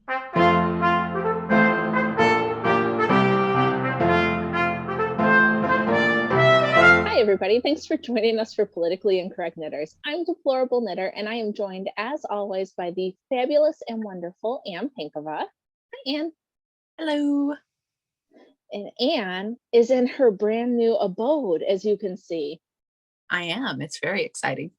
Hi, everybody. Thanks for joining us for Politically Incorrect Knitters. I'm Deplorable Knitter, and I am joined, as always, by the fabulous and wonderful Anne Pinkava. Hi, Anne. Hello. And Anne is in her brand new abode, as you can see. I am. It's very exciting.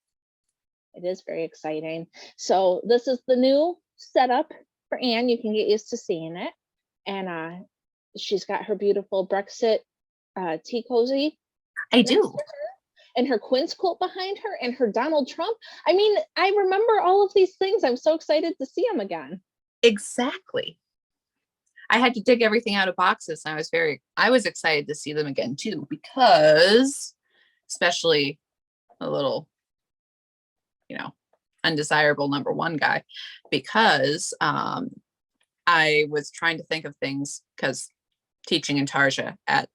It is very exciting. So this is the new setup for Anne. You can get used to seeing it. And she's got her beautiful Brexit tea cozy. I do. And her Quince quilt behind her and her Donald Trump. I mean, I remember all of these things. I'm so excited to see them again. Exactly. I had to dig everything out of boxes, and I was excited to see them again too, because especially a little, undesirable number one guy, because I was trying to think of things, because teaching in Tarja at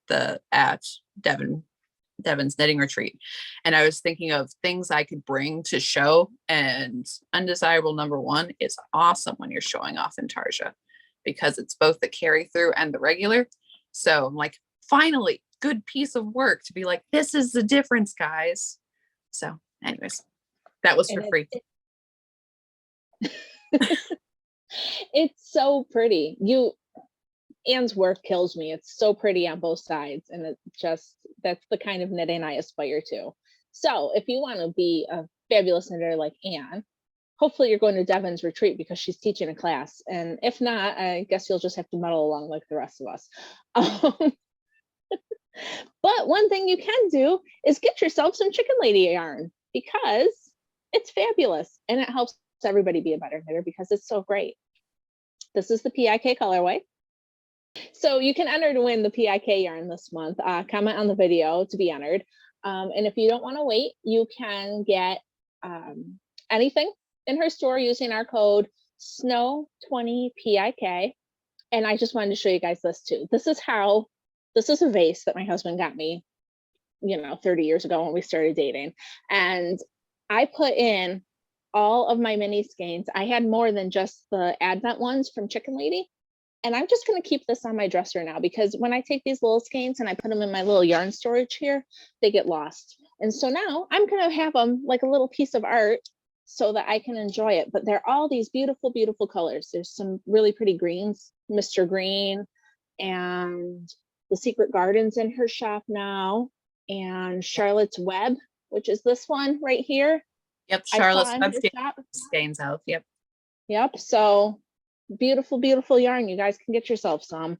Devin's knitting retreat, and I was thinking of things I could bring to show, and undesirable number one is awesome when you're showing off in Tarja, because it's both the carry through and the regular. So I'm like, finally, good piece of work to be like, this is the difference, guys. So anyways, that was for free. It's so pretty. Anne's work kills me. It's so pretty on both sides, and that's the kind of knitting I aspire to. So if you want to be a fabulous knitter like Anne, hopefully you're going to Devin's retreat because she's teaching a class, and if not, I guess you'll just have to muddle along like the rest of us. But one thing you can do is get yourself some chicken lady yarn, because it's fabulous and it helps everybody be a better knitter because it's so great. This is the PIK colorway. So you can enter to win the PIK yarn this month. Comment on the video to be entered. And if you don't want to wait, you can get anything in her store using our code SNOW20PIK. And I just wanted to show you guys this too. This is a vase that my husband got me, 30 years ago when we started dating. And I put in all of my mini skeins. I had more than just the Advent ones from Chicken Lady. And I'm just going to keep this on my dresser now, because when I take these little skeins and I put them in my little yarn storage here, they get lost. And so now I'm going to have them like a little piece of art so that I can enjoy it. But they're all these beautiful, beautiful colors. There's some really pretty greens, Mr. Green, and the Secret Garden's in her shop now, and Charlotte's Web, which is this one right here. Yep, Charlotte's Web skeins out. Yep. So beautiful, beautiful yarn. You guys can get yourself some.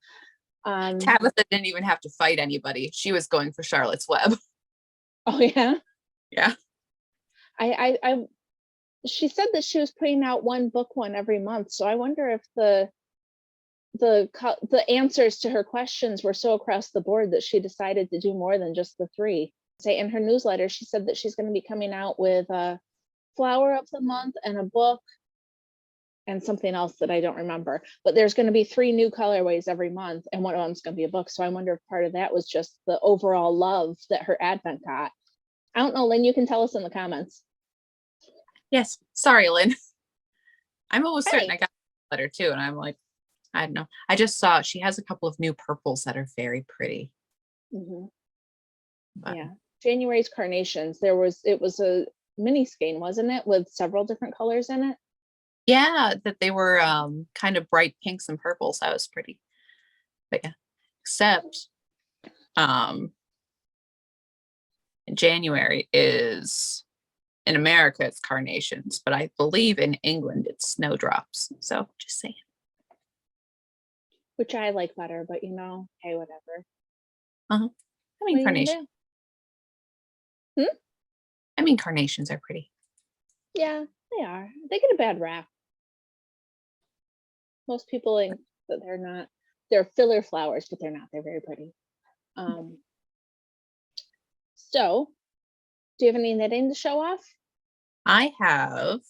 Tabitha didn't even have to fight anybody. She was going for Charlotte's Web. Oh yeah. Yeah. She said that she was putting out one every month. So I wonder if the answers to her questions were so across the board that she decided to do more than just the 3. Say in her newsletter, she said that she's going to be coming out with a flower of the month and a book and something else that I don't remember, but there's going to be 3 new colorways every month, and one of them is going to be a book. So I wonder if part of that was just the overall love that her Advent got. I don't know, Lynn, you can tell us in the comments. Yes, sorry, Lynn. I'm almost certain I got a letter too, and I'm like, I don't know. I just saw she has a couple of new purples that are very pretty. Yeah, January's carnations. It was a mini skein, wasn't it, with several different colors in it? Yeah, that they were kind of bright pinks and purples. That was pretty. But yeah, except January is, in America it's carnations, but I believe in England it's snowdrops. So just saying. Which I like better, but hey, whatever. I mean, carnations. I mean, carnations are pretty. Yeah, they are. They get a bad rap. Most people think that they're not. They're filler flowers, but they're not. They're very pretty. So, do you have any knitting to show off? I have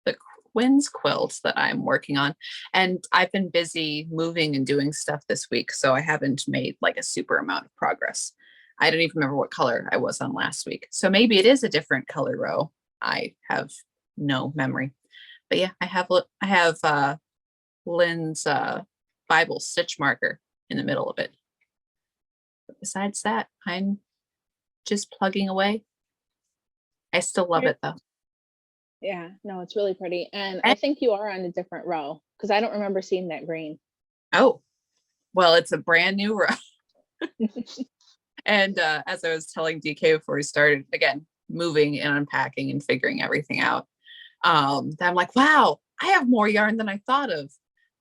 the Quinn's quilt that I'm working on, and I've been busy moving and doing stuff this week, so I haven't made like a super amount of progress. I don't even remember what color I was on last week, so maybe it is a different color row. I have no memory, but yeah, I have Lynn's Bible stitch marker in the middle of it. But besides that, I'm just plugging away. I still love it though. Yeah, no, it's really pretty. And I think you are on a different row because I don't remember seeing that green. Oh, well, it's a brand new row. And as I was telling DK before we started, again, moving and unpacking and figuring everything out, I'm like, wow, I have more yarn than I thought of.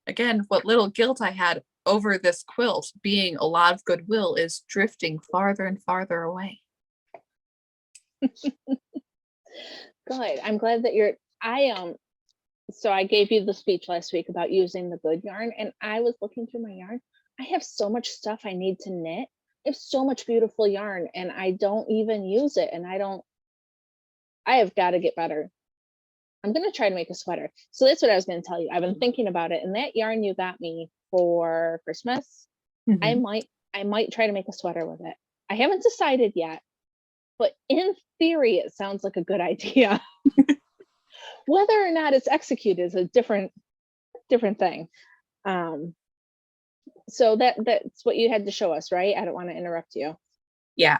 Again, what little guilt I had over this quilt being a lot of goodwill is drifting farther and farther away. Good. I'm glad that so I gave you the speech last week about using the good yarn, and I was looking through my yarn. I have so much stuff I need to knit. I have so much beautiful yarn and I don't even use it. And I have got to get better. I'm going to try to make a sweater. So that's what I was going to tell you. I've been thinking about it, and that yarn you got me for Christmas, I might try to make a sweater with it. I haven't decided yet, but in theory, it sounds like a good idea. Whether or not it's executed is a different thing. So that's what you had to show us, right? I don't want to interrupt you. Yeah,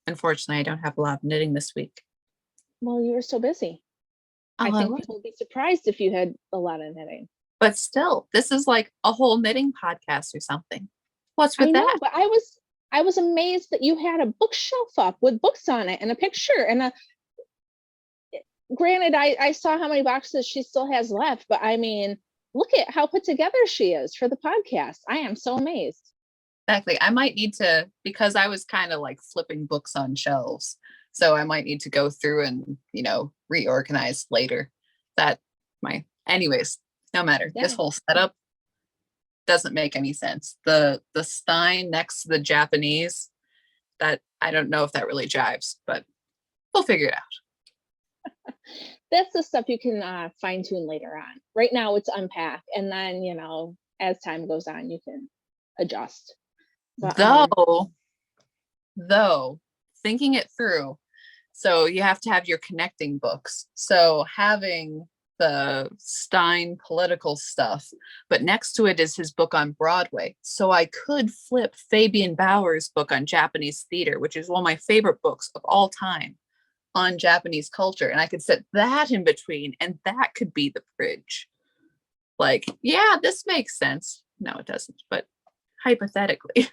unfortunately, I don't have a lot of knitting this week. Well, you were so busy. I think people would be surprised if you had a lot of knitting. But still, this is like a whole knitting podcast or something. What's with that? But I was amazed that you had a bookshelf up with books on it and a picture and granted, I saw how many boxes she still has left, but I mean, look at how put together she is for the podcast. I am so amazed. Exactly. I might need to, because I was kind of like flipping books on shelves. So I might need to go through and, reorganize later. Anyways, no matter. Yeah. This whole setup doesn't make any sense. The Stein next to the Japanese, that I don't know if that really jives, but we'll figure it out. That's the stuff you can fine tune later on. Right now it's unpack, and then as time goes on you can adjust. But, though thinking it through, so you have to have your connecting books. So having the Stein political stuff, but next to it is his book on Broadway. So I could flip Fabian Bauer's book on Japanese theater, which is one of my favorite books of all time on Japanese culture. And I could set that in between, and that could be the bridge. Like, yeah, this makes sense. No, it doesn't, but hypothetically.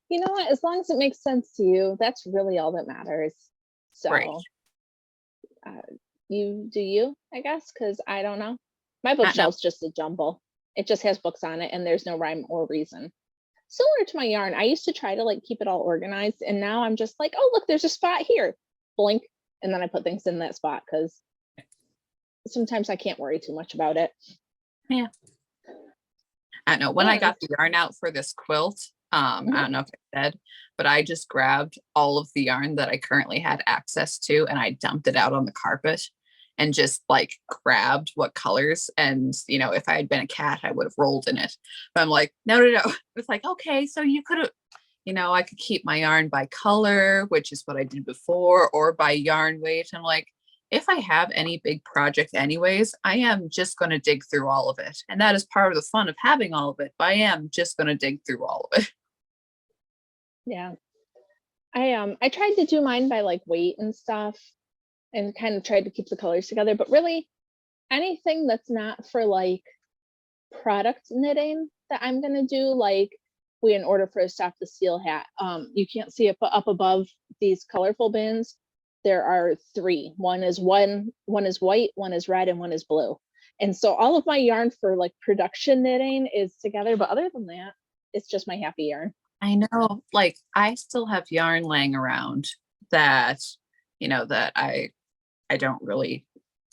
You know what? As long as it makes sense to you, that's really all that matters. So, right. You, I guess, because I don't know. My bookshelf's just a jumble. It just has books on it, and there's no rhyme or reason. Similar to my yarn, I used to try to keep it all organized, and now I'm just like, oh, look, there's a spot here. Blink, and then I put things in that spot because sometimes I can't worry too much about it. Yeah. I don't know. When I got the yarn out for this quilt, I don't know if I said, but I just grabbed all of the yarn that I currently had access to, and I dumped it out on the carpet and just grabbed what colors. And, if I had been a cat, I would have rolled in it. But I'm like, no. It's like, okay, so you could have, I could keep my yarn by color, which is what I did before, or by yarn weight. I'm like, if I have any big project anyways, I am just going to dig through all of it. And that is part of the fun of having all of it. But I am just going to dig through all of it. Yeah. I tried to do mine by weight and stuff and kind of tried to keep the colors together, but really anything that's not for product knitting that I'm going to do, in order for a Stop the Steal hat, you can't see it, but up above these colorful bins, there are 3. One is white, one is red, and one is blue. And so all of my yarn for production knitting is together, but other than that, it's just my happy yarn. I know, I still have yarn laying around that, that I don't really,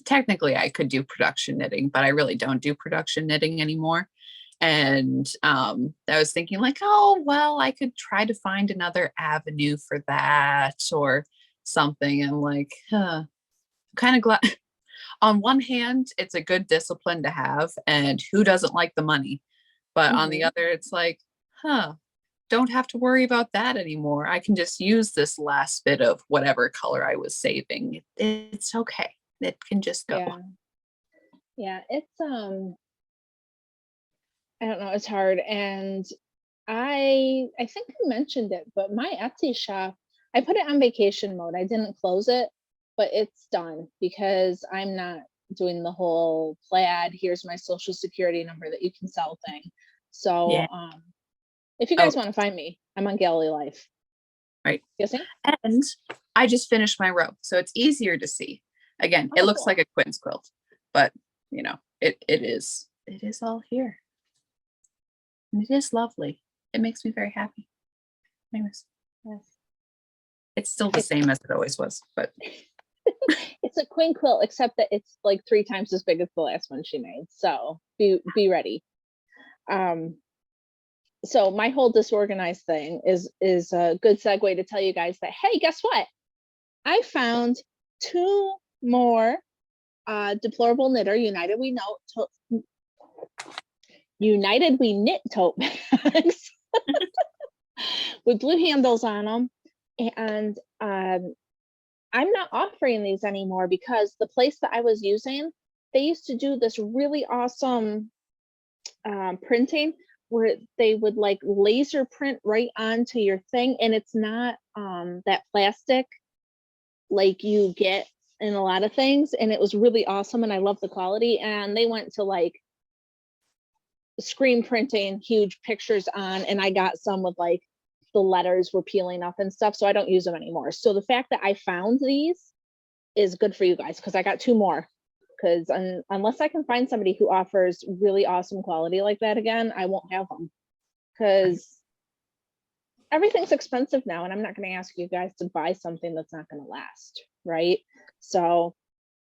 technically I could do production knitting, but I really don't do production knitting anymore. And I was thinking oh, well, I could try to find another avenue for that or something. And I'm kind of glad. On one hand, it's a good discipline to have, and who doesn't like the money? But on the other, it's don't have to worry about that anymore. I can just use this last bit of whatever color I was saving. It's okay. It can just go. Yeah. It's I don't know, it's hard. And I think I mentioned it, but my Etsy shop, I put it on vacation mode. I didn't close it, but it's done because I'm not doing the whole plaid, here's my social security number that you can sell thing. So Yeah. if you Oh, guys want to find me, I'm on Galley Life. right. You see? And I just finished my row, so it's easier to see. Again, it Oh, looks cool. like a quince quilt, but you know, it is all here. And it is lovely. It makes me very happy. Anyways, Yes. it's still the same as it always was, but It's a queen quilt, except that it's like 3 times as big as the last one she made. So be ready. So my whole disorganized thing is a good segue to tell you guys that, hey, guess what? I found 2 more Deplorable Knitter United We Knit tote bags with blue handles on them. And I'm not offering these anymore because the place that I was using, they used to do this really awesome printing where they would like laser print right onto your thing, and it's not that plastic like you get in a lot of things, and it was really awesome and I love the quality. And they went to like screen printing huge pictures on, and I got some with like the letters were peeling off and stuff, so I don't use them anymore. So the fact that I found these is good for you guys because I got 2 more. Because unless I can find somebody who offers really awesome quality like that again, I won't have them. Because everything's expensive now, and I'm not going to ask you guys to buy something that's not going to last, right? So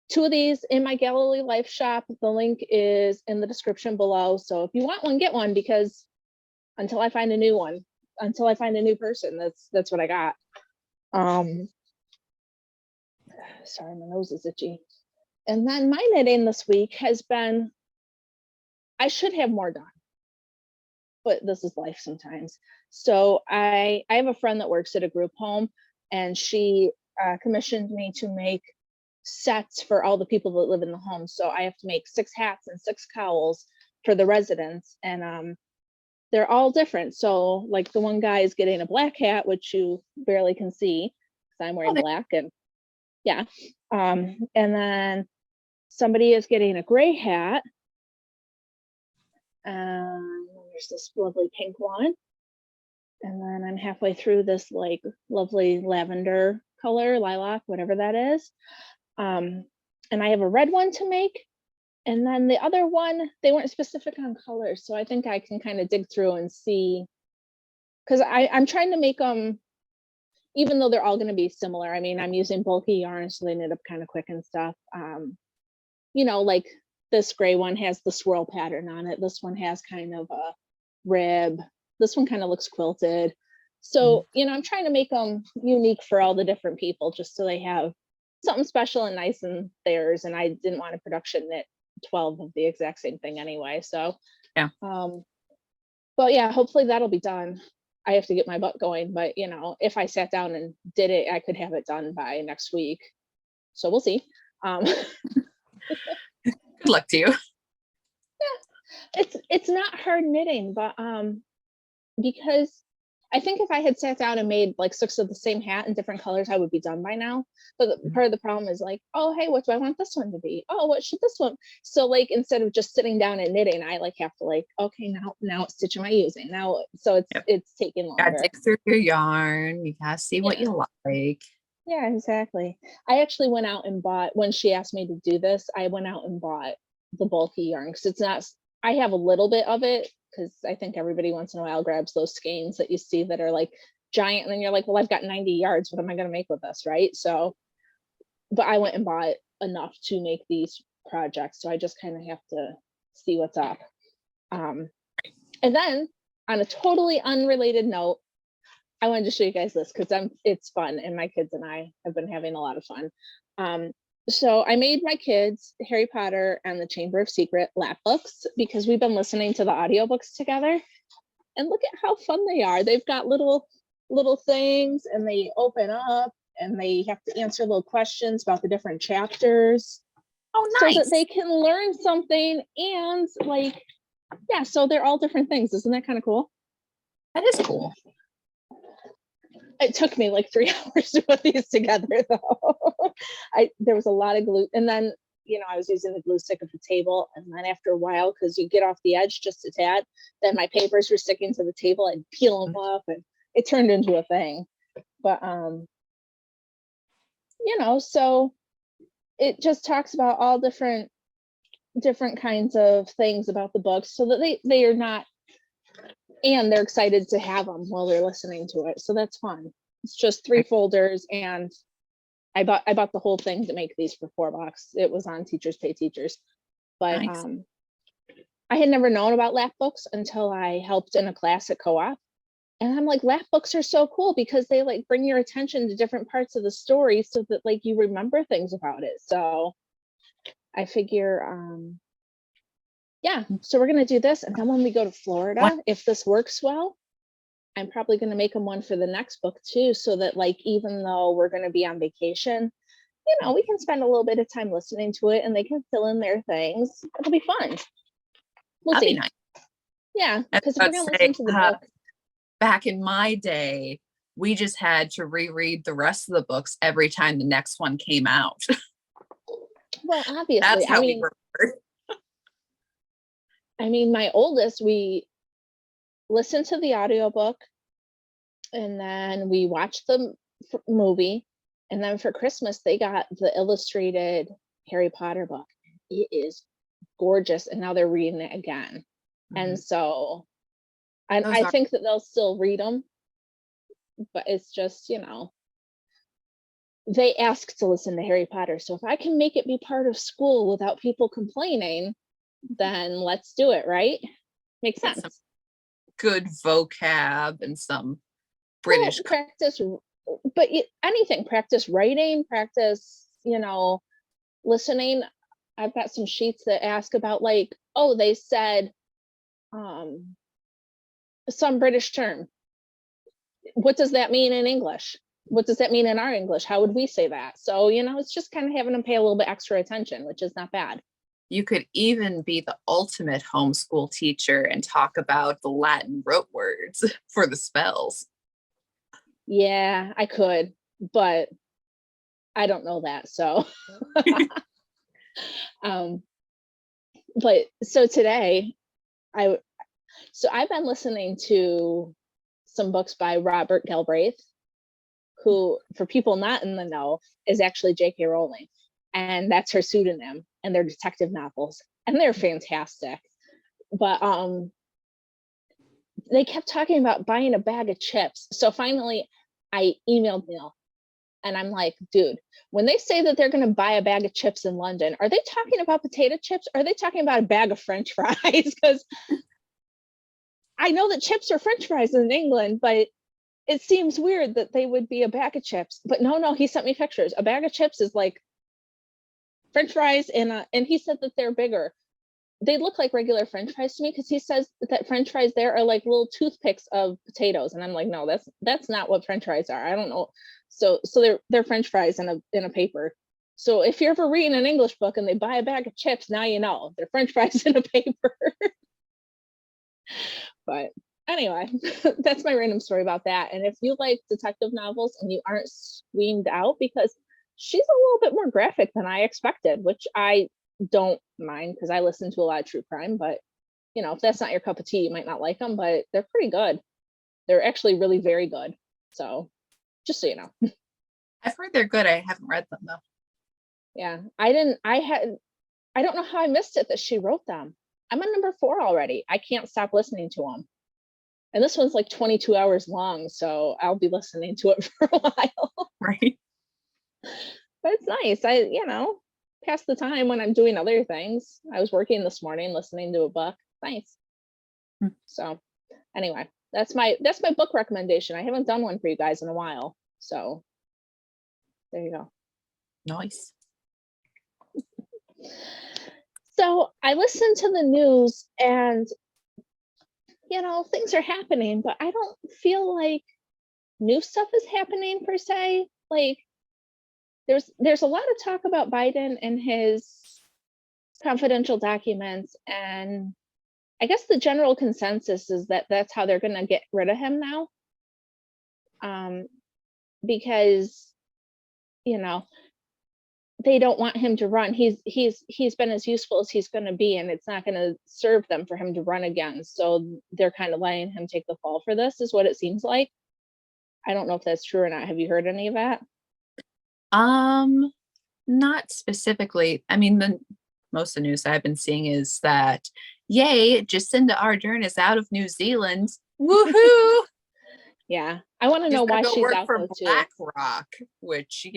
2 of these in my Galilee Life shop. The link is in the description below. So if you want one, get one, because until I find a new one, until I find a new person, that's what I got. Sorry, my nose is itchy. And then my knitting this week has been, I should have more done, but this is life sometimes. So I have a friend that works at a group home, and she commissioned me to make sets for all the people that live in the home. So I have to make 6 hats and 6 cowls for the residents, and they're all different. So like the one guy is getting a black hat, which you barely can see because I'm wearing black, and yeah. And then somebody is getting a gray hat. There's this lovely pink one. And then I'm halfway through this like lovely lavender color, lilac, whatever that is. And I have a red one to make. And then the other one, they weren't specific on colors. So I think I can kind of dig through and see, because I'm trying to make them, even though they're all going to be similar. I mean, I'm using bulky yarn, so they knit up kind of quick and stuff. You know, like this gray one has the swirl pattern on it. This one has kind of a rib. This one kind of looks quilted. So, you know, I'm trying to make them unique for all the different people, just so they have something special and nice in theirs. And I didn't want to production knit 12 of the exact same thing anyway. So, yeah. But yeah, hopefully that'll be done. I have to get my butt going, but you know, if I sat down and did it, I could have it done by next week. So we'll see. Good luck to you. Yeah, it's not hard knitting, but because I think if I had sat down and made like 6 of the same hat in different colors, I would be done by now. But part of the problem is like, oh, hey, what do I want this one to be? Oh, what should this one? So like, instead of just sitting down and knitting, I like have to like, okay, now what stitch am I using now? So it's taking longer. Gotta dig through your yarn. You gotta see what you like. Yeah, exactly. I actually went out and bought, when she asked me to do this, I went out and bought the bulky yarn, because it's not, I have a little bit of it, because I think everybody once in a while grabs those skeins that you see that are like giant, and then you're like, well, I've got 90 yards. What am I going to make with this? Right. So, but I went and bought enough to make these projects. So I just kind of have to see what's up. And then on a totally unrelated note, I wanted to show you guys this because it's fun, and my kids and I have been having a lot of fun. So I made my kids Harry Potter and the Chamber of Secret lap books because we've been listening to the audiobooks together. And look at how fun they are. They've got little things, and they open up, and they have to answer little questions about the different chapters. Oh, nice. So that they can learn something, and like Yeah, so they're all different things. Isn't that kind of cool? That is cool. It took me like 3 hours to put these together though. There was a lot of glue, and then I was using the glue stick at the table, and then after a while, because you get off the edge just a tad, then my papers were sticking to the table. I'd peel them off, and it turned into a thing. But so it just talks about all different kinds of things about the books, so that they are not, and they're excited to have them while they're listening to it. So that's fun. It's just 3 folders, and I bought the whole thing to make these for $4. It was on Teachers Pay Teachers. But Nice. I had never known about lap books until I helped in a class at co-op. And I'm like, lap books are so cool because they like bring your attention to different parts of the story so that like you remember things about it. So I figure, yeah, so we're gonna do this, and then when we go to Florida, if this works well, I'm probably gonna make them one for the next book too, so that like even though we're gonna be on vacation, we can spend a little bit of time listening to it, and they can fill in their things. It'll be fun. We'll That'd see. be nice. Yeah, I because was if we're about gonna to say, listen to the book, back in my day, we just had to reread the rest of the books every time the next one came out. well, obviously, That's how we remembered. My oldest, we listened to the audiobook, and then we watched the movie, and then for Christmas they got the illustrated Harry Potter book. It is gorgeous, and now they're reading it again. And so I think that they'll still read them, but it's just they asked to listen to Harry Potter, so if I can make it be part of school without people complaining, then let's do it, right? Makes sense. Some good vocab and some British practice, but anything, practice writing, practice listening. I've got some sheets that ask about like, oh, they said some British term, what does that mean in English? What does that mean in our English? How would we say that? So it's just kind of having them pay a little bit extra attention, which is not bad. You could even be the ultimate homeschool teacher and talk about the Latin root words for the spells. Yeah, I could, but I don't know that. So, but so today I've been listening to some books by Robert Galbraith, who, for people not in the know, is actually J.K. Rowling, and that's her pseudonym, and they're detective novels, and they're fantastic. But they kept talking about buying a bag of chips. So finally I emailed Neil, and I'm like, dude, when they say that they're going to buy a bag of chips in London, are they talking about potato chips? Or are they talking about a bag of French fries? Because I know that chips are French fries in England, but it seems weird that they would be a bag of chips. But no, he sent me pictures. A bag of chips is like French fries, and he said that they're bigger. They look like regular French fries to me, because he says that French fries there are like little toothpicks of potatoes, and I'm like, no, that's not what French fries are. I don't know. So they're French fries in a paper. So if you're ever reading an English book and they buy a bag of chips, now you know they're French fries in a paper. But anyway, that's my random story about that. And if you like detective novels and you aren't screamed out, because she's a little bit more graphic than I expected, which I don't mind because I listen to a lot of true crime. But if that's not your cup of tea, you might not like them, but they're pretty good. They're actually really very good. So just so you know. I've heard they're good. I haven't read them though. Yeah, I don't know how I missed it that she wrote them. I'm on number 4 already. I can't stop listening to them. And this one's like 22 hours long, so I'll be listening to it for a while. Right. But it's nice. I pass the time when I'm doing other things. I was working this morning listening to a book. Nice. So anyway, that's my book recommendation. I haven't done one for you guys in a while. So there you go. Nice. So I listened to the news, and things are happening, but I don't feel like new stuff is happening per se. Like there's a lot of talk about Biden and his confidential documents, and I guess the general consensus is that that's how they're going to get rid of him now. Because, you know, they don't want him to run. He's been as useful as he's going to be, and it's not going to serve them for him to run again. So they're kind of letting him take the fall for this, is what it seems like. I don't know if that's true or not. Have you heard any of that? Not specifically. I mean, most of the news I've been seeing is that, yay, Jacinda Ardern is out of New Zealand. Woohoo! Yeah, I want to know why she's work out for though too. BlackRock, which,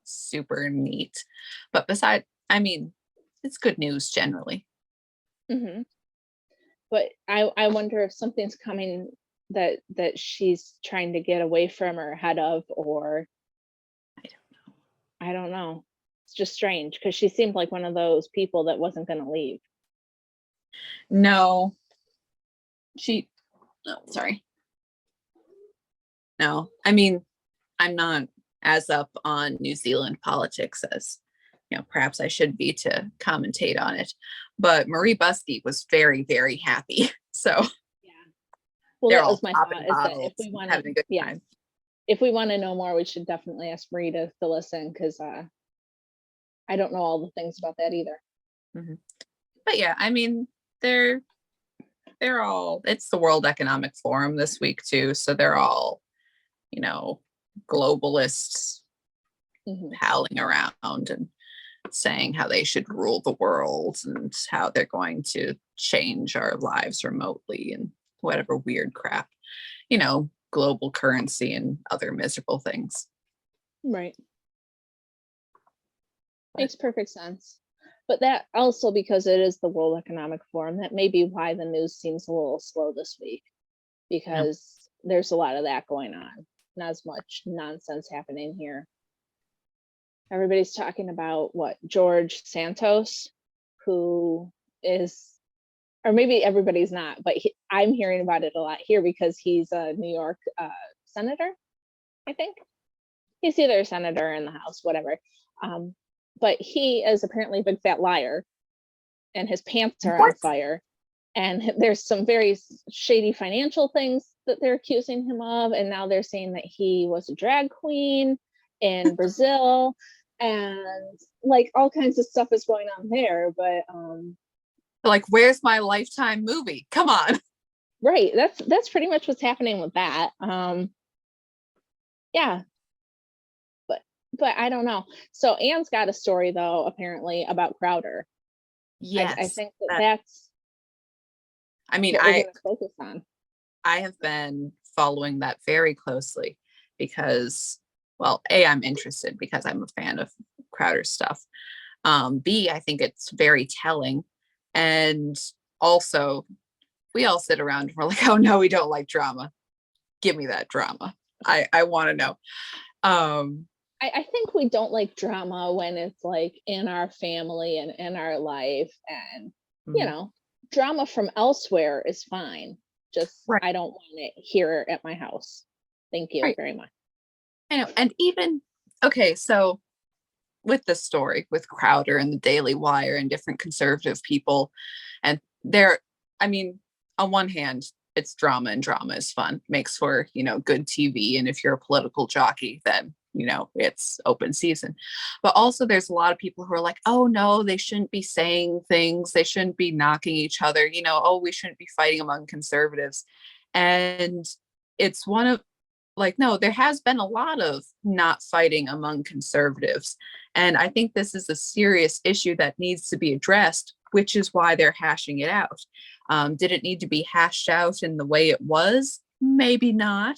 super neat. But besides, I mean, it's good news generally. Hmm. But I wonder if something's coming that she's trying to get away from or ahead of, or I don't know. It's just strange because she seemed like one of those people that wasn't going to leave. No, sorry. No, I mean, I'm not as up on New Zealand politics as, perhaps I should be to commentate on it. But Marie Buskey was very, very happy. So yeah, well, that was my thought. Is that if we want to, yeah, if we want to know more, we should definitely ask Marie to listen, because I don't know all the things about that either. Mm-hmm. But yeah, I mean, they're all, it's the World Economic Forum this week too, so they're all, globalists howling around and saying how they should rule the world and how they're going to change our lives remotely and whatever weird crap, global currency and other miserable things. Right. Makes perfect sense. But that also, because it is the World Economic Forum, that may be why the news seems a little slow this week, because there's a lot of that going on. Not as much nonsense happening here. Everybody's talking about what, George Santos, who is, or maybe everybody's not, but I'm hearing about it a lot here because he's a New York senator, I think. He's either a senator in the House, whatever. But he is apparently a big fat liar, and his pants are on fire. And there's some very shady financial things that they're accusing him of. And now they're saying that he was a drag queen in Brazil, and like all kinds of stuff is going on there. But like, where's my Lifetime movie? Come on. Right. That's pretty much what's happening with that. Yeah. But I don't know. So Anne's got a story though, apparently, about Crowder. Yes. I think that's, I mean, what we're gonna focus on. I have been following that very closely because, well, A, I'm interested because I'm a fan of Crowder's stuff. B, I think it's very telling. And also, we all sit around and we're like, oh no, we don't like drama. Give me that drama. I want to know. I think we don't like drama when it's like in our family and in our life, and drama from elsewhere is fine. Just right. I don't want it here at my house. Thank you very much. I know. And even, okay, so with the story with Crowder and the Daily Wire and different conservative people, and I mean, on one hand, it's drama, and drama is fun, makes for, good TV. And if you're a political jockey, then, it's open season. But also there's a lot of people who are like, oh no, they shouldn't be saying things. They shouldn't be knocking each other. Oh, we shouldn't be fighting among conservatives. And it's one of, like, no, there has been a lot of not fighting among conservatives. And I think this is a serious issue that needs to be addressed, which is why they're hashing it out. Did it need to be hashed out in the way it was? Maybe not.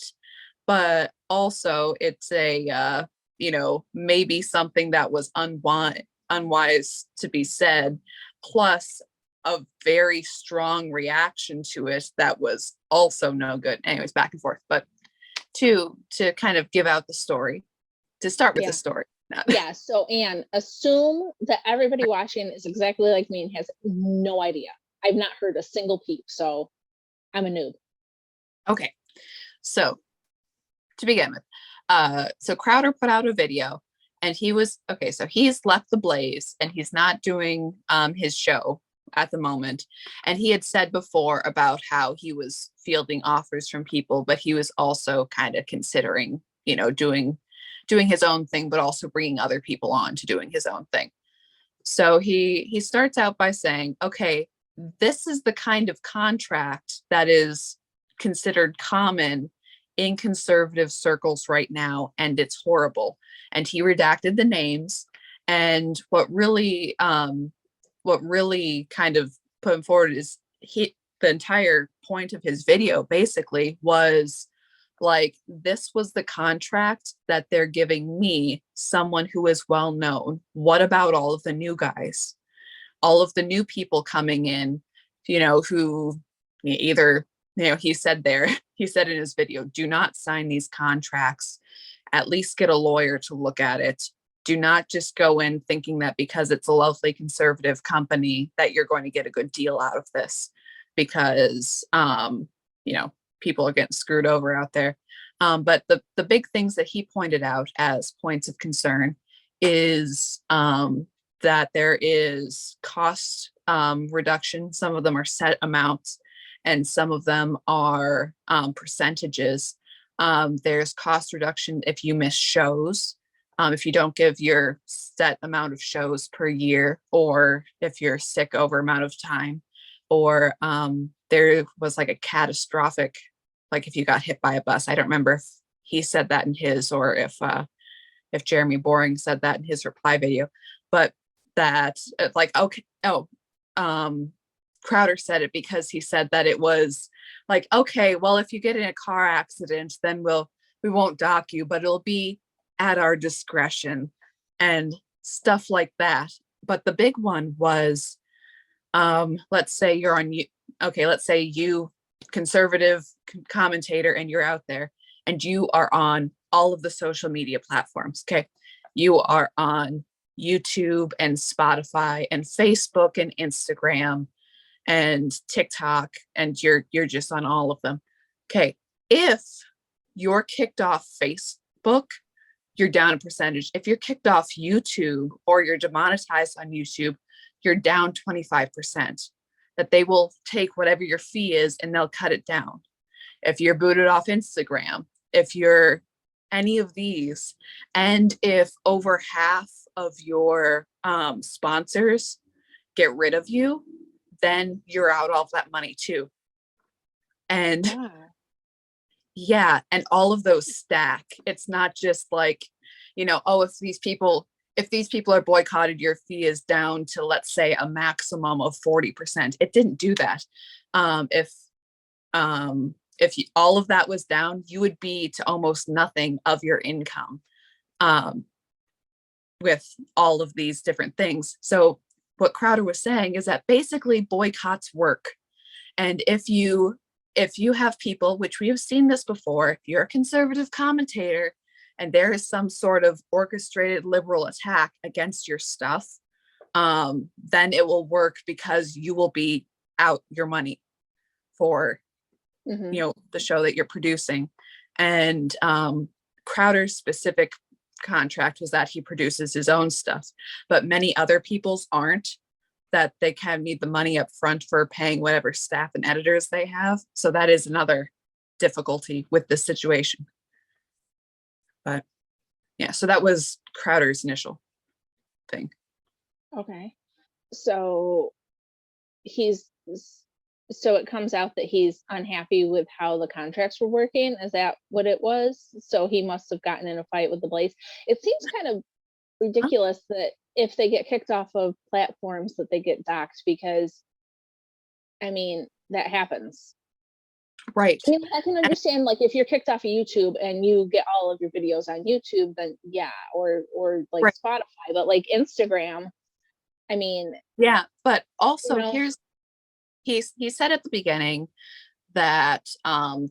But also it's a, maybe something that was unwise to be said, plus a very strong reaction to it that was also no good. Anyways, back and forth. But to kind of give out the story, to start with the story. Yeah. So Anne, assume that everybody watching is exactly like me and has no idea. I've not heard a single peep, so I'm a noob. Okay. So to begin with, so Crowder put out a video, and he was, okay, so he's left the Blaze and he's not doing his show at the moment. And he had said before about how he was fielding offers from people, but he was also kind of considering, you know, doing his own thing, but also bringing other people on to doing his own thing. So he starts out by saying, okay, this is the kind of contract that is considered common in conservative circles right now, and it's horrible. And he redacted the names. And what really kind of put him forward is the entire point of his video basically was like, this was the contract that they're giving me, someone who is well known. What about all of the new guys, all of the new people coming in, you know, who either, you know, he said in his video, do not sign these contracts, at least get a lawyer to look at it. Do not just go in thinking that because it's a lovely conservative company that you're going to get a good deal out of this, because you know, people are getting screwed over out there. But the big things that he pointed out as points of concern is that there is cost reduction. Some of them are set amounts and some of them are percentages. There's cost reduction if you miss shows, if you don't give your set amount of shows per year, or if you're sick over amount of time, or there was like a catastrophic, like if you got hit by a bus. I don't remember if he said that in his, or if Jeremy Boring said that in his reply video, but that like, okay, Crowder said it because he said that it was like, okay, well, if you get in a car accident, then we won't dock you, but it'll be at our discretion and stuff like that. But the big one was, let's say you're on, okay, let's say you, conservative commentator, and you're out there and you are on all of the social media platforms. Okay. You are on YouTube and Spotify and Facebook and Instagram and TikTok, and you're just on all of them. Okay. If you're kicked off Facebook, you're down a percentage. If you're kicked off YouTube or you're demonetized on YouTube, you're down 25%. That they will take whatever your fee is and they'll cut it down. If you're booted off Instagram, if you're any of these, and if over half of your sponsors get rid of you, then you're out all of that money too. And yeah, and all of those stack. It's not just like, you know, oh, if these people are boycotted, your fee is down to, let's say, a maximum of 40%. It didn't do that. If all of that was down, you would be to almost nothing of your income with all of these different things. So what Crowder was saying is that basically boycotts work. And if you have people, which we have seen this before, if you're a conservative commentator and there is some sort of orchestrated liberal attack against your stuff, then it will work because you will be out your money for, you know, the show that you're producing. And Crowder's specific contract was that he produces his own stuff, but many other people's aren't, that they kind of need the money up front for paying whatever staff and editors they have. So that is another difficulty with this situation. But yeah, so that was Crowder's initial thing. Okay. So it comes out that he's unhappy with how the contracts were working. Is that what it was? So he must have gotten in a fight with the Blaze. It seems kind of ridiculous that if they get kicked off of platforms that they get docked, because I mean, that happens. Right. I mean, I can understand, like, if you're kicked off of YouTube and you get all of your videos on YouTube, then yeah, or like right. Spotify, but like Instagram, I mean, yeah, but also, you know, he said at the beginning that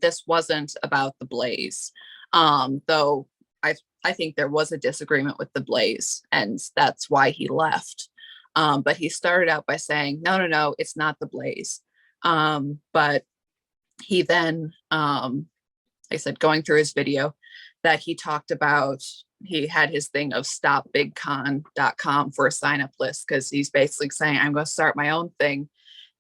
this wasn't about the Blaze, though I think there was a disagreement with the Blaze, and that's why he left. But he started out by saying, no, it's not the Blaze. But he then, like I said, going through his video, that he talked about he had his thing of stopbigcon.com for a sign up list, because he's basically saying, I'm going to start my own thing.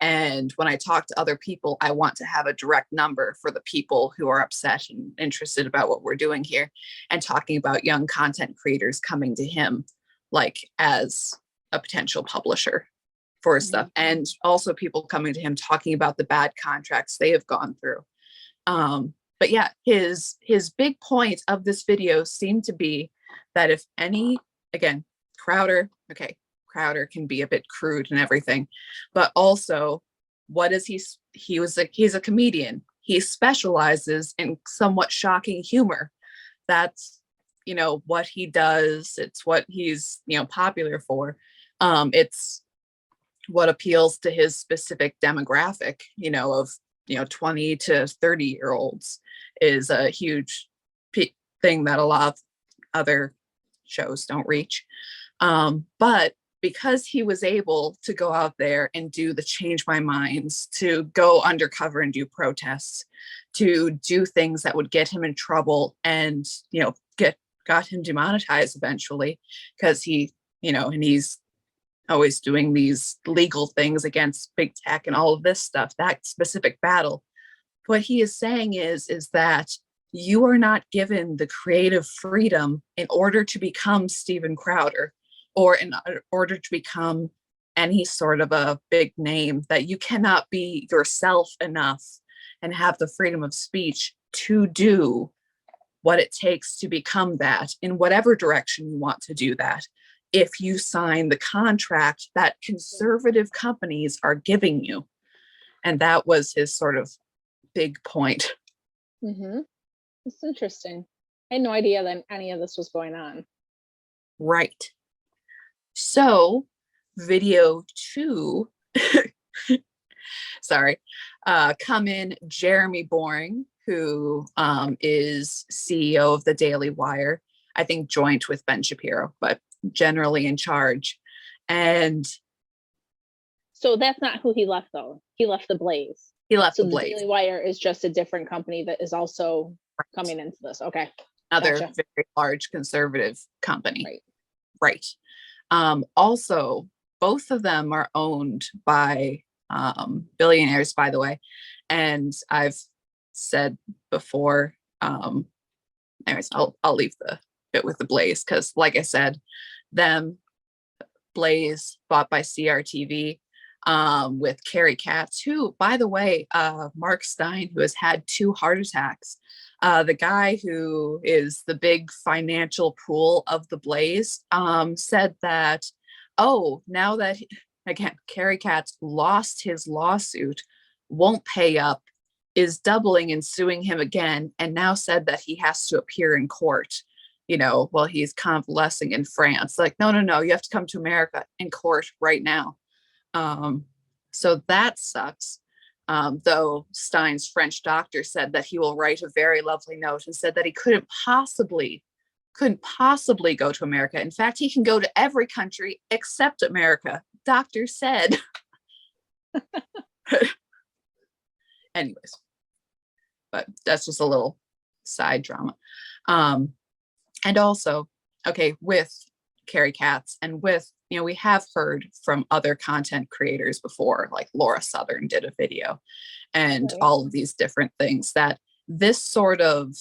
And when I talk to other people, I want to have a direct number for the people who are upset and interested about what we're doing here, and talking about young content creators coming to him like as a potential publisher for stuff. And also people coming to him talking about the bad contracts they have gone through. But yeah, his big point of this video seemed to be that if any, again, Crowder can be a bit crude and everything, but also what is he's a comedian. He specializes in somewhat shocking humor. That's, what he does. It's what he's, popular for. It's what appeals to his specific demographic, of 20 to 30-year-olds is a huge thing that a lot of other shows don't reach. But because he was able to go out there and do the Change My Minds, to go undercover and do protests, to do things that would get him in trouble and, got him demonetized eventually, because he, and he's always doing these legal things against big tech and all of this stuff, that specific battle. What he is saying is that you are not given the creative freedom in order to become Steven Crowder, or in order to become any sort of a big name, that you cannot be yourself enough and have the freedom of speech to do what it takes to become that in whatever direction you want to do that, if you sign the contract that conservative companies are giving you. And that was his sort of big point. It's interesting. I had no idea that any of this was going on. Right. So video 2, sorry, come in Jeremy Boring, who is CEO of the Daily Wire, I think joint with Ben Shapiro, but generally in charge. And so that's not who he left, though. He left the Blaze. He left the the Blaze. Daily Wire is just a different company that is also coming into this. Okay. Another very large conservative company. Right. Also, both of them are owned by billionaires, by the way. And I've said before, anyways, I'll leave the bit with the Blaze, because like I said, Blaze bought by CRTV, with Carrie Katz, who, by the way, Mark Stein, who has had 2 heart attacks, the guy who is the big financial pool of the Blaze, said that, now that, again, Carrie Katz lost his lawsuit, won't pay up, is doubling and suing him again, and now said that he has to appear in court, while he's convalescing in France. Like, no, you have to come to America in court right now. So that sucks. Though Stein's French doctor said that he will write a very lovely note, and said that he couldn't possibly go to America. In fact, he can go to every country except America, doctor said. Anyways, but that's just a little side drama. And also, okay, with Carrie Katz and with, we have heard from other content creators before, like Laura Southern did a video, and all of these different things, that this sort of,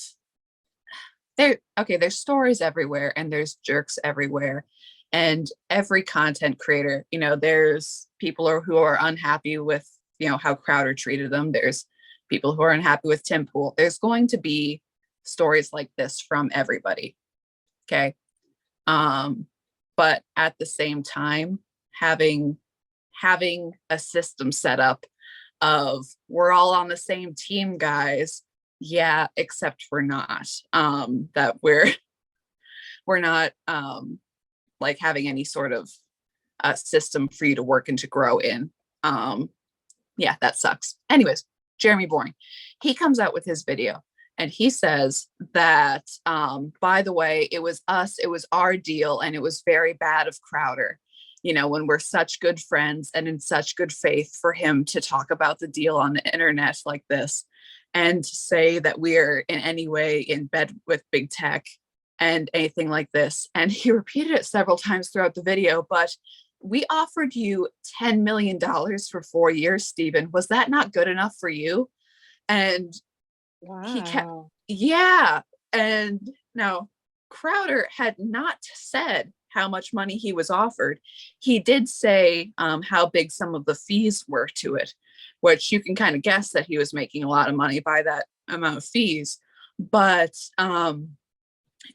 there's stories everywhere and there's jerks everywhere. And every content creator, there's people who are unhappy with, how Crowder treated them. There's people who are unhappy with Tim Pool. There's going to be stories like this from everybody. Okay. But at the same time, having a system set up of, we're all on the same team, guys. Yeah, except we're not. That we're not like having any sort of system for you to work and to grow in. Yeah, that sucks. Anyways, Jeremy Boring, he comes out with his video and he says that, by the way, it was us, it was our deal, and it was very bad of Crowder, when we're such good friends and in such good faith, for him to talk about the deal on the internet like this, and to say that we're in any way in bed with big tech, and anything like this. And he repeated it several times throughout the video, but we offered you $10 million for 4 years, Stephen. Was that not good enough for you? And he kept, Wow. yeah. And no, Crowder had not said how much money he was offered. He did say how big some of the fees were to it, which you can kind of guess that he was making a lot of money by that amount of fees. But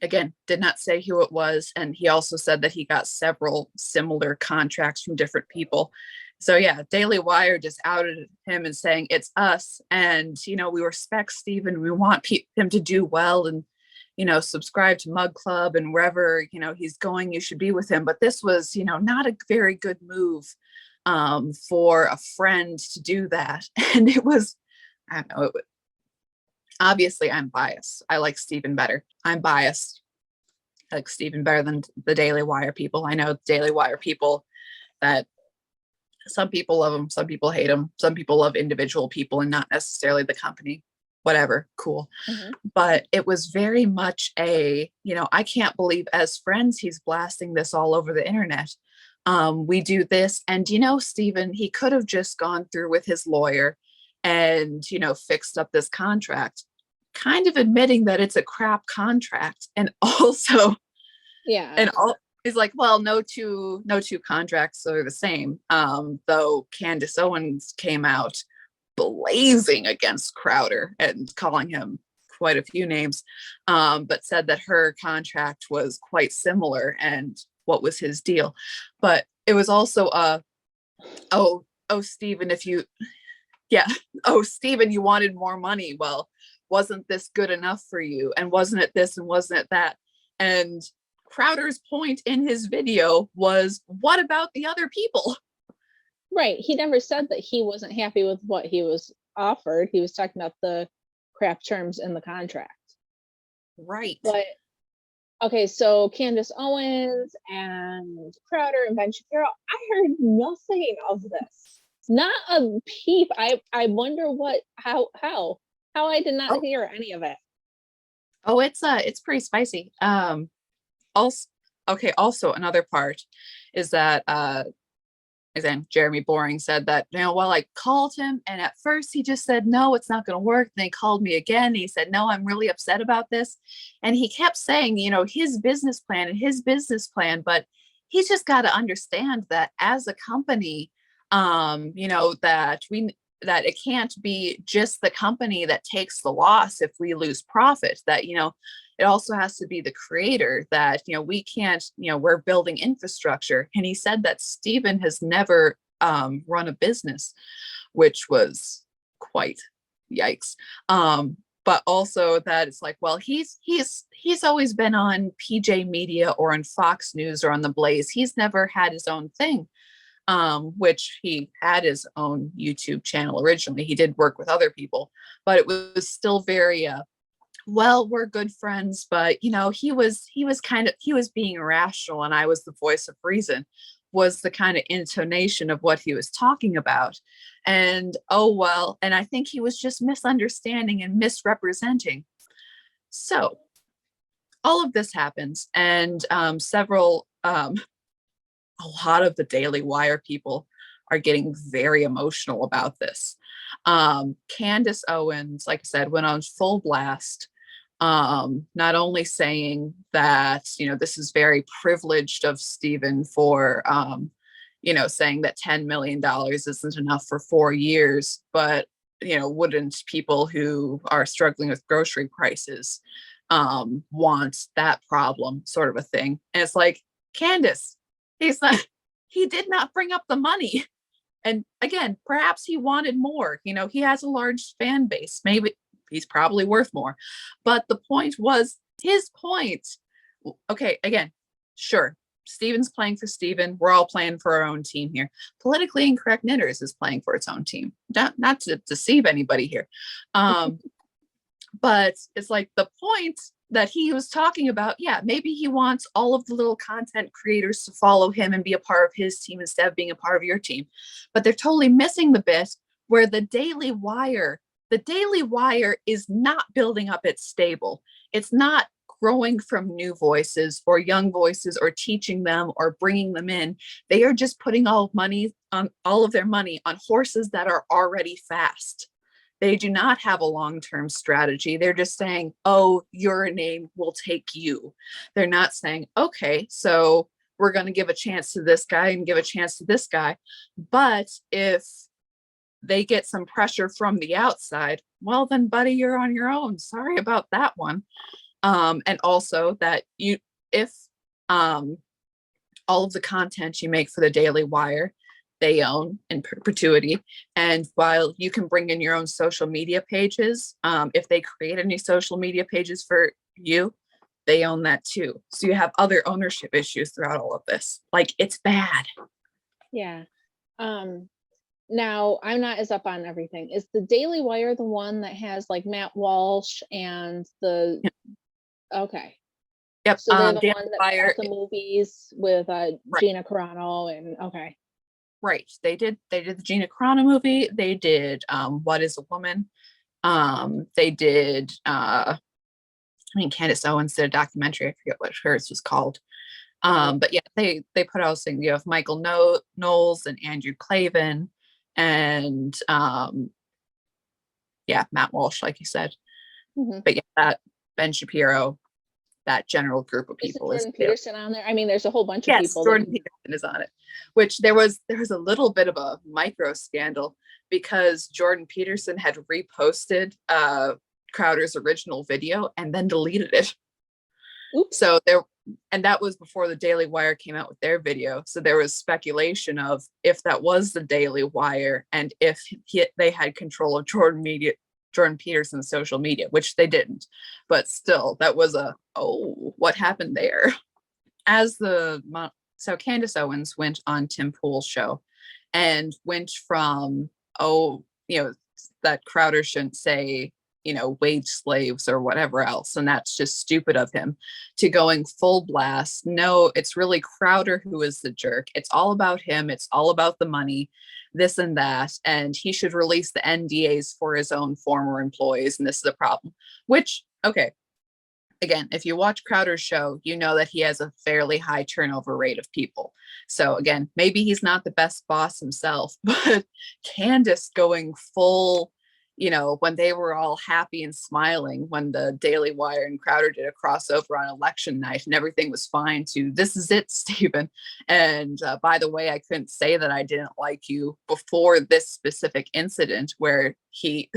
again, did not say who it was. And he also said that he got several similar contracts from different people. So yeah, Daily Wire just outed him and saying it's us. And, you know, we respect Stephen. We want him to do well and, you know, subscribe to Mug Club and wherever, you know, he's going, you should be with him. But this was, you know, not a very good move for a friend to do that. And it was, I don't know, obviously I'm biased. I like Stephen better. I'm biased. I like Stephen better than the Daily Wire people. I know Daily Wire people that some people love him, some people hate him, some people love individual people and not necessarily the company. Whatever, cool. Mhm. But it was very much a, you know, I can't believe as friends he's blasting this all over the internet. We do this, and you know, Stephen, he could have just gone through with his lawyer and, you know, fixed up this contract, kind of admitting that it's a crap contract. And also, Yeah. and all is like, well, no two contracts are the same. Though Candace Owens came out blazing against Crowder and calling him quite a few names, but said that her contract was quite similar and what was his deal. But it was also oh Stephen, Stephen, you wanted more money. Well, wasn't this good enough for you? And wasn't it this and wasn't it that? And Crowder's point in his video was, what about the other people? Right. He never said that he wasn't happy with what he was offered. He was talking about the crap terms in the contract. Right. But okay, so Candace Owens and Crowder and Ben Shapiro, I heard nothing of this. Not a peep. I wonder how I did not hear any of it. Oh, it's pretty spicy. Also another part is that again, Jeremy Boring said that, you know, well, I called him and at first he just said, no, it's not going to work. Then he called me again. And he said, no, I'm really upset about this. And he kept saying, you know, his business plan, but he's just got to understand that as a company, you know, that it can't be just the company that takes the loss if we lose profit, that, you know, it also has to be the creator, that, you know, we can't, you know, we're building infrastructure. And he said that Stephen has never run a business, which was quite yikes. But also that it's like, well, he's always been on PJ Media or on Fox News or on The Blaze. He's never had his own thing. Which he had his own YouTube channel originally. He did work with other people, but it was still very, well, we're good friends, but you know, he was being irrational and I was the voice of reason, was the kind of intonation of what he was talking about. And oh, well, and I think he was just misunderstanding and misrepresenting. So all of this happens, and a lot of the Daily Wire people are getting very emotional about this. Candace Owens, like I said, went on full blast, not only saying that, you know, this is very privileged of Stephen for, you know, saying that $10 million isn't enough for 4 years, but, you know, wouldn't people who are struggling with grocery prices want that problem, sort of a thing. And it's like, Candace, he did not bring up the money. And again, perhaps he wanted more. You know, he has a large fan base. Maybe he's probably worth more. But the point was his point. Okay, again, sure. Stephen's playing for Stephen. We're all playing for our own team here. Politically Incorrect Knitters is playing for its own team. Not to deceive anybody here. But it's like the point that he was talking about, yeah, maybe he wants all of the little content creators to follow him and be a part of his team instead of being a part of your team. But they're totally missing the bit where the Daily Wire is not building up its stable. It's not growing from new voices or young voices or teaching them or bringing them in. They are just putting all of their money on horses that are already fast. They do not have a long-term strategy. They're just saying, oh, you're a name, we'll take you. They're not saying, okay, so we're going to give a chance to this guy and give a chance to this guy. But if they get some pressure from the outside, well, then buddy, you're on your own. Sorry about that one. And also that if all of the content you make for the Daily Wire, they own in perpetuity. And while you can bring in your own social media pages, if they create any social media pages for you, they own that too. So you have other ownership issues throughout all of this. Like, it's bad. Yeah. Now I'm not as up on everything. Is the Daily Wire the one that has like Matt Walsh and the okay. Yep. So they're the Daily one that Wire, brought the movies with right. Gina Carano and okay. Right. They did the Gina Carano movie. They did What is a Woman? They did Candace Owens did a documentary. I forget what hers was called. But yeah, they put out a thing. You have Michael Knowles and Andrew Clavin and Matt Walsh, like you said. Mm-hmm. But yeah, that Ben Shapiro, that general group of people is Jordan Peterson on there. I mean, there's a whole bunch of people. Jordan Peterson is on it, which there was a little bit of a micro scandal because Jordan Peterson had reposted Crowder's original video and then deleted it. Oops. So and that was before the Daily Wire came out with their video. So there was speculation of if that was the Daily Wire and if they had control of Jordan Peterson's social media, which they didn't. But still, that was what happened there? So Candace Owens went on Tim Pool's show and went from, that Crowder shouldn't say, wage slaves or whatever else, and that's just stupid of him, to going full blast. No, it's really Crowder who is the jerk. It's all about him. It's all about the money, this and that, and he should release the NDAs for his own former employees, and this is a problem. Which, okay, again, if you watch Crowder's show, you know that he has a fairly high turnover rate of people. So again, maybe he's not the best boss himself, but Candace going full, when they were all happy and smiling when the Daily Wire and Crowder did a crossover on election night and everything was fine, to this is it, Stephen. And by the way, I couldn't say that I didn't like you before this specific incident, where he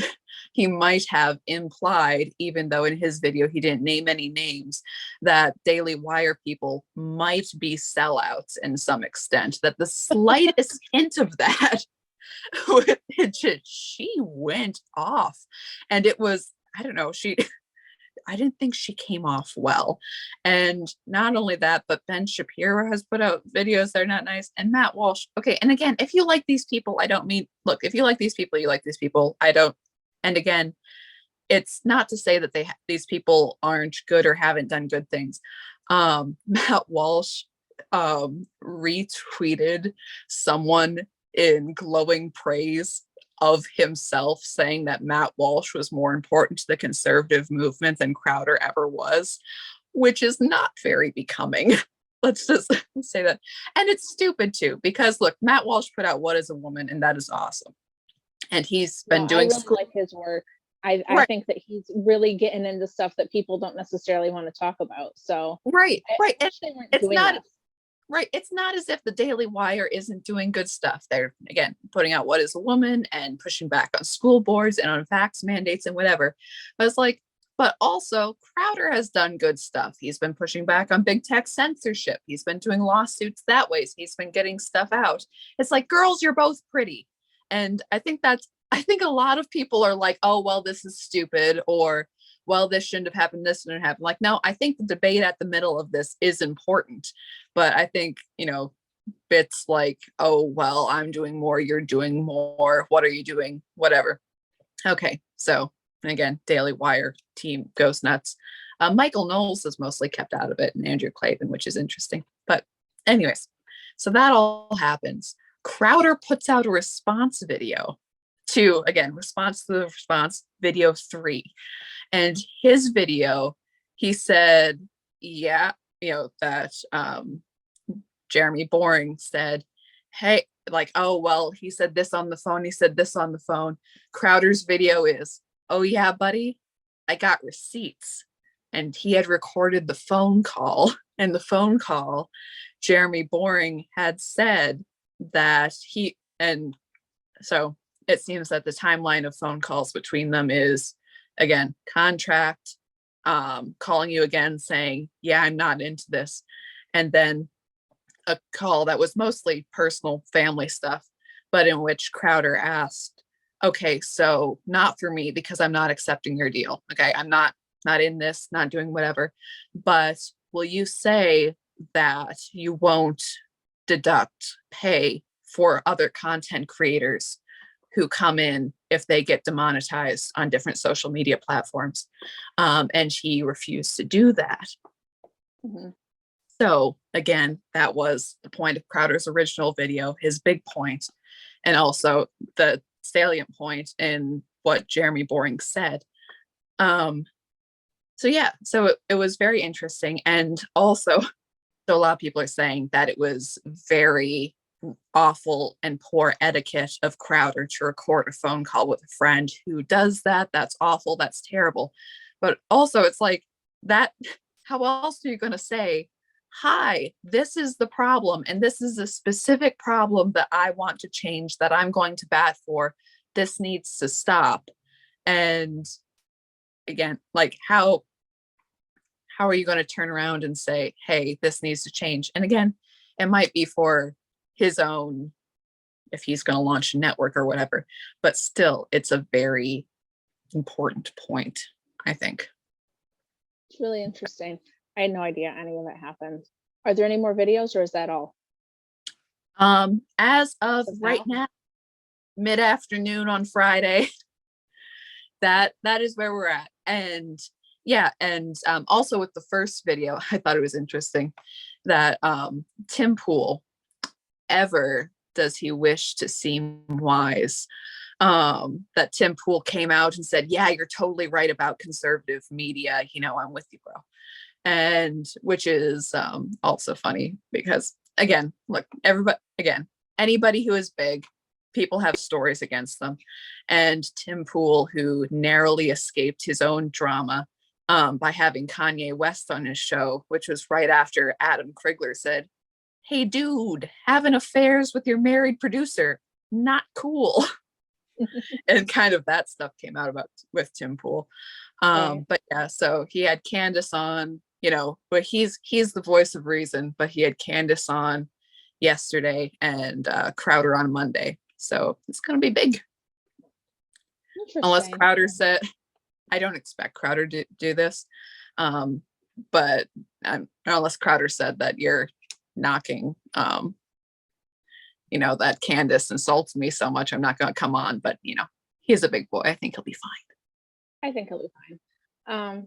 might have implied, even though in his video he didn't name any names, that Daily Wire people might be sellouts in some extent, that the slightest hint of that, she went off. And it was, I don't know, I didn't think she came off well. And not only that, but Ben Shapiro has put out videos that are not nice. And Matt Walsh, okay, and again, if you like these people, I don't mean, look, if you like these people, you like these people. I don't. And again, it's not to say that these people aren't good or haven't done good things. Matt Walsh retweeted someone in glowing praise of himself, saying that Matt Walsh was more important to the conservative movement than Crowder ever was, which is not very becoming. Let's just say that. And it's stupid too, because look, Matt Walsh put out What is a Woman, and that is awesome. And he's been doing. I really like his work. I think that he's really getting into stuff that people don't necessarily want to talk about. So right. It's not. Right. It's not as if the Daily Wire isn't doing good stuff. They're, again, putting out What is a Woman and pushing back on school boards and on vax mandates and whatever. But it's like, but also Crowder has done good stuff. He's been pushing back on big tech censorship. He's been doing lawsuits that way. So he's been getting stuff out. It's like, girls, you're both pretty. And I think a lot of people are like, oh, well, this is stupid, or, well, this shouldn't have happened, this shouldn't happen. Like, no, I think the debate at the middle of this is important. But I think, bits like, oh, well, I'm doing more, you're doing more, what are you doing? Whatever. Okay, so again, Daily Wire team goes nuts. Michael Knowles is mostly kept out of it, and Andrew Clavin, which is interesting. But anyways, so that all happens. Crowder puts out a response video response to the response video 3. And his video, he said, yeah, that Jeremy Boring said, hey, like, oh, well, he said this on the phone. He said this on the phone. Crowder's video is, oh, yeah, buddy, I got receipts. And he had recorded the phone call. And the phone call, Jeremy Boring had said that and so it seems that the timeline of phone calls between them is, again, contract, calling you again saying, yeah, I'm not into this. And then a call that was mostly personal family stuff, but in which Crowder asked, okay, so not for me because I'm not accepting your deal. Okay, I'm not in this, not doing whatever, but will you say that you won't deduct pay for other content creators who come in if they get demonetized on different social media platforms? And he refused to do that. Mm-hmm. So again, that was the point of Crowder's original video, his big point, and also the salient point in what Jeremy Boring said. So yeah, so it was very interesting. And also, so a lot of people are saying that it was very awful and poor etiquette of Crowder to record a phone call with a friend who does that. That's awful. That's terrible. But also it's like that, how else are you going to say, hi, this is the problem, and this is a specific problem that I want to change, that I'm going to bat for. This needs to stop. And again, like how are you going to turn around and say, hey, this needs to change? And again, it might be for his own, if he's going to launch a network or whatever, but still, it's a very important point, I think. It's really interesting. I had no idea any of it happened. Are there any more videos, or is that all? As of right now, mid-afternoon on Friday, that is where we're at. And yeah, and also with the first video, I thought it was interesting that Tim Pool, ever does he wish to seem wise, that Tim Pool came out and said, yeah, you're totally right about conservative media, I'm with you, bro. And which is also funny because, again, look, anybody who is big, people have stories against them. And Tim Pool, who narrowly escaped his own drama by having Kanye West on his show, which was right after Adam Krigler said, hey, dude, having affairs with your married producer, not cool. And kind of that stuff came out about with Tim Pool. Right. But yeah, so he had Candace on, but he's the voice of reason, but he had Candace on yesterday and Crowder on Monday. So it's going to be big. Unless Crowder said, I don't expect Crowder to do this. But unless Crowder said that you're knocking, that Candace insults me so much, I'm not going to come on. But, he's a big boy. I think he'll be fine. I think he'll be fine.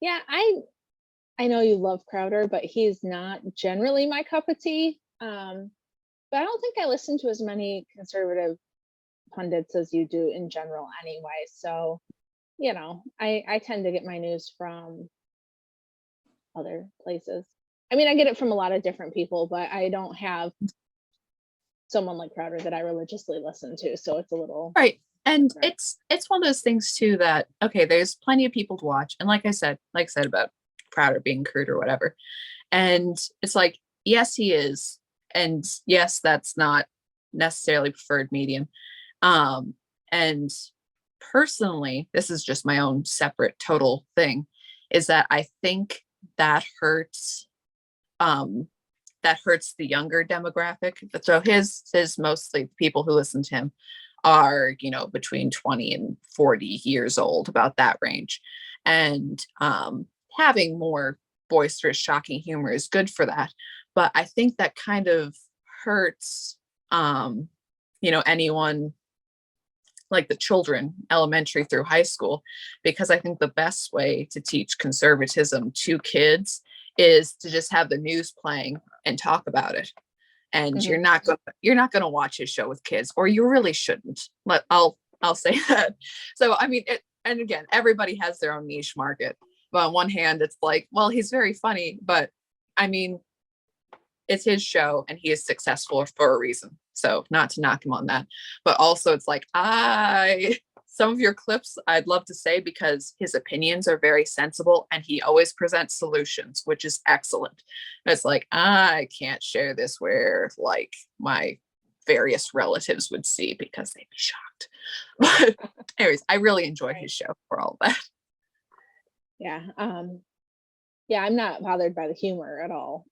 Yeah, I know you love Crowder, but he's not generally my cup of tea. But I don't think I listen to as many conservative pundits as you do in general anyway. So, I tend to get my news from other places. I mean, I get it from a lot of different people, but I don't have someone like Crowder that I religiously listen to. So it's a little right. And it's one of those things too that, okay, there's plenty of people to watch. And like I said about Crowder being crude or whatever. And it's like, yes, he is. And yes, that's not necessarily preferred medium. And personally, this is just my own separate total thing, is that I think that hurts the younger demographic. So his mostly people who listen to him are, between 20 and 40 years old, about that range. And having more boisterous, shocking humor is good for that. But I think that kind of hurts, anyone like the children, elementary through high school, because I think the best way to teach conservatism to kids is to just have the news playing and talk about it. And you're not going to watch his show with kids, or you really shouldn't. I'll say that. So I mean, and again, everybody has their own niche market. But on one hand, it's like, well, he's very funny, but I mean, it's his show and he is successful for a reason. So not to knock him on that, but also it's like, some of your clips I'd love to say because his opinions are very sensible and he always presents solutions, which is excellent. It's like, I can't share this where like my various relatives would see because they'd be shocked. But anyways, I really enjoyed his show for all of that. Yeah. Yeah, I'm not bothered by the humor at all.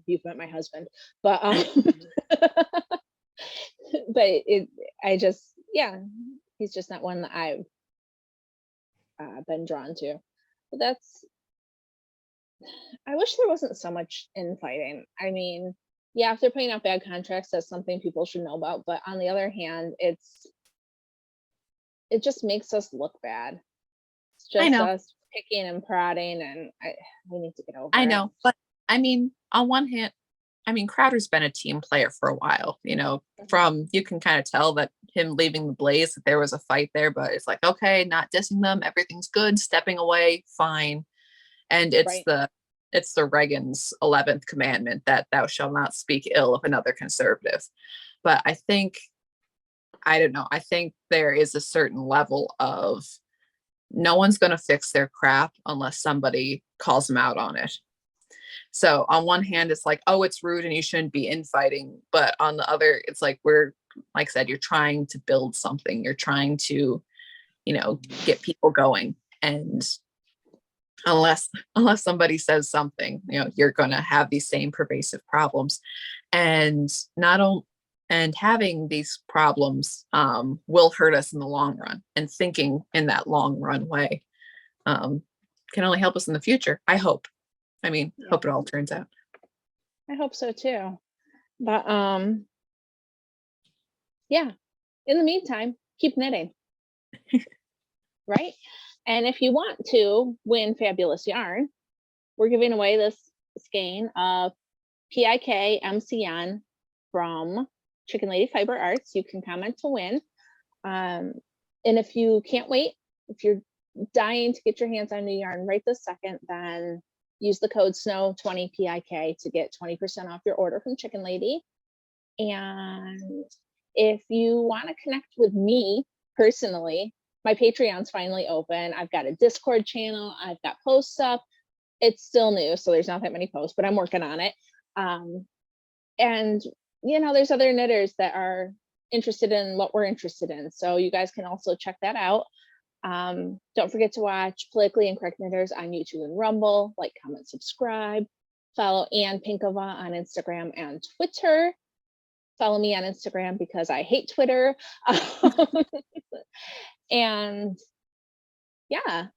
You've met my husband, but but I just, yeah, he's just not one that I've been drawn to. But I wish there wasn't so much infighting. I mean, yeah, if they're putting out bad contracts, that's something people should know about. But on the other hand, it just makes us look bad. It's I just know. us picking and prodding, and we need to get over I it. know. But I mean, on one hand, I mean, Crowder's been a team player for a while, you know, from you can kind of tell that him leaving the Blaze, that there was a fight there, but it's like, okay, not dissing them, everything's good, stepping away, fine. And Right. it's the Reagan's 11th commandment that thou shalt not speak ill of another conservative. But I think, I don't know, I think there is a certain level of no one's going to fix their crap unless somebody calls them out on it. So on one hand, it's like, oh, it's rude and you shouldn't be infighting. But on the other, it's like like I said, you're trying to build something. You're trying to, you know, get people going. And unless somebody says something, you know, you're going to have these same pervasive problems. And not only and having these problems will hurt us in the long run. And thinking in that long run way can only help us in the future. I hope. I mean, Yeah. hope it all turns out. I hope so too. But yeah, in the meantime, keep knitting. Right? And if you want to win fabulous yarn, we're giving away this skein of PIK MCN from Chicken Lady Fiber Arts. You can comment to win. And if you can't wait, if you're dying to get your hands on new yarn right this second, then use the code SNOW20PIK to get 20% off your order from Chicken Lady. And if you want to connect with me personally, my Patreon's finally open. I've got a Discord channel. I've got posts up. It's still new, so there's not that many posts, but I'm working on it. And you know, there's other knitters that are interested in what we're interested in, so you guys can also check that out. Don't forget to watch Politically Incorrect Knitters on YouTube and Rumble. Like, comment, subscribe. Follow Ann Pinkava on Instagram and Twitter. Follow me on Instagram because I hate Twitter. And yeah,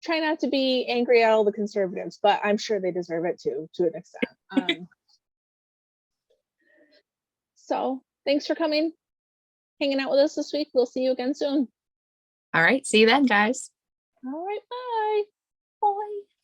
try not to be angry at all the conservatives, but I'm sure they deserve it too, to an extent. So thanks for hanging out with us this week. We'll see you again soon. All right. See you then, guys. All right, bye.